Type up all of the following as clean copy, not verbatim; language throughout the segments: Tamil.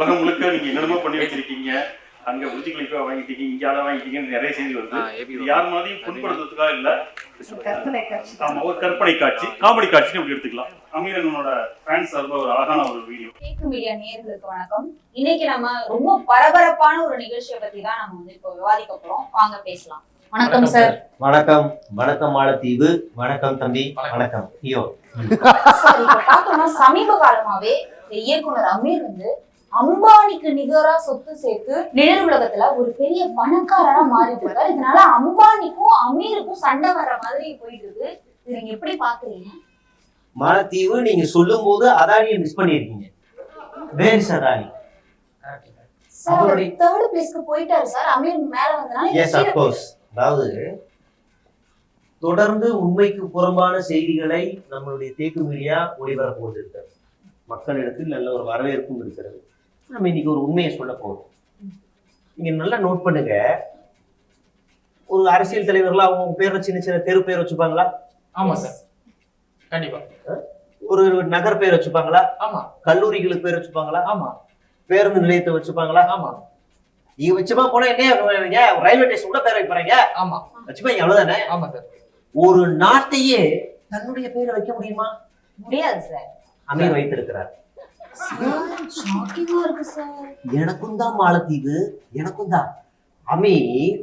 உலகம் முழுக்க நீங்க என்னென்னமோ பண்ணி வச்சிருக்கீங்க, அங்க புரிஜ் கலிஃபா வாங்கிட்டீங்க, இங்க அதை வாங்கிட்டீங்கன்னு நிறைய செய்தி வருது. இது யார் மாதிரியும் புண்படுத்துறதுக்காக இல்ல, ஆமா ஒரு கற்பனை காட்சி, காமெடி காட்சின்னு அப்படி எடுத்துக்கலாம். அமீரனோட ஃபேன்ஸ் சார்பா ஒரு அழகான ஒரு வீடியோ. கேக்கு மீடியா நேயர்களுக்கு வணக்கம். இன்னைக்கு நம்ம ரொம்ப பரபரப்பான ஒரு நிகழ்ச்சியை பத்தி தான் நம்ம வந்து இப்போ விவாதிக்க போறோம். வாங்க பேசலாம். வணக்கம் சார். வணக்கம். வணக்கம் மாலத்தீவு. வணக்கம் தம்பி. வணக்கம் ஐயோ. சார், இப்ப பார்த்தோம்னா சமீப காலமாவே இயக்குனர் அமீர் வந்து அம்பானிக்கு நிகரா சொத்து சேர்த்து நிழல் உலகத்துல ஒரு பெரிய பணக்காரரா மாறிட்டு இருக்காரு. இதனால அம்பானிக்கும் அமீருக்கும் சண்டை வர்ற மாதிரி போயிட்டு இருக்கு. இது நீங்க எப்படி பாக்குறீங்க? மாலத்தீவு நீங்க சொல்லும் போது அதானியை மிஸ் பண்ணிருக்கீங்க. Where is Adani? Sir third பிளேஸ்க்கு போயிட்டாரு சார். அமீர் மேல வந்தனால எஸ் ஆஃப் கோர்ஸ். அதாவது தொடர்ந்து உண்மைக்கு புறம்பான செய்திகளை நம்மளுடைய தேக்கு மீடியா ஒளிபரப்பு கொண்டிருக்கிறது. மக்களிடத்தில் நல்ல ஒரு வரவேற்பும் இருக்கிறது. நம்ம இன்னைக்கு ஒரு உண்மையை சொல்ல போறோம். நீங்க நல்லா நோட் பண்ணுங்க. ஒரு அரசியல் தலைவர்களா அவங்க பேரை சின்ன சின்ன தெரு பேர் வச்சுப்பாங்களா? ஆமா சார், கண்டிப்பா. ஒரு நகர் பேர் வச்சுப்பாங்களா? ஆமா. கல்லூரிகளுக்கு பேர் வச்சுப்பாங்களா? ஆமா. பேருந்து நிலையத்தை வச்சுப்பாங்களா? ஆமா. நீங்க வச்சுமா போனா என்ன ரயில்வே ஸ்டேஷன் கூட பேர் வைப்பாங்க. ஆமா, வச்சுப்பாங்க, அவ்வளவுதானே. ஆமா சார். ஒரு நாட்டையே தன்னுடைய பேரை வைக்க முடியுமா? முடியாது சார். அமீர் வைத்திருக்கிறார். ஷாக்கிங்கா இருக்கு சார். எனக்கும் தான் மாலத்தீவு, எனக்கும் தான். அமீர்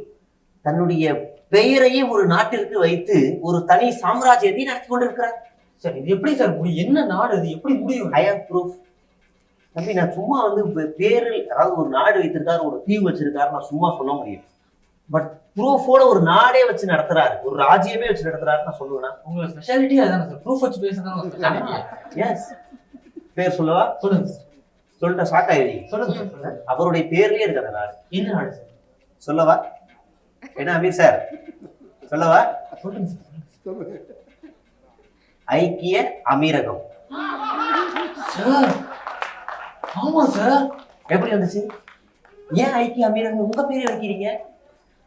தன்னுடைய பெயரையே ஒரு நாட்டிற்கு வைத்து ஒரு தனி சாம்ராஜ்யத்தை நடத்தி கொண்டிருக்கிறார். சார், இது எப்படி சார் முடியும்? என்ன நாடு இது? எப்படி முடியும்? I have proof. தம்பி, நான் சும்மா வந்து பேரில், அதாவது ஒரு நாடு வைத்திருக்காரு, ஒரு தீவு வச்சிருக்காரு, நான் சும்மா சொல்ல முடியும். பட் ப்ரூஃபோட ஒரு நாடே வச்சு நடத்துறாரு, ஒரு ராஜ்யமே வச்சு நடத்துறாரு நான் சொல்லுவேன். உங்களோட ஸ்பெஷாலிட்டி அதானே சார்? ப்ரூஃப் வச்சு பேசுறதான ஸ்பெஷாலிட்டி. எஸ். பேர் சொல்லவா? சொல்லுங்க சார். சொல்லிட்ட ஷாக் ஆயிடுங்க. சொல்லுங்க சார். அவருடைய பேர்லயே இருக்கு அந்த நாடு. என்ன நாடு சார்? சொல்லவா? என்ன அமீர் சார் சொல்லவா? சொல்லுங்க சார். ஐக்கிய அமீரகம். சார், ஆமா சார். எப்படி வந்துச்சு? ஏன் ஐக்கிய அமீரகம் உங்க பேரே வைக்கிறீங்க?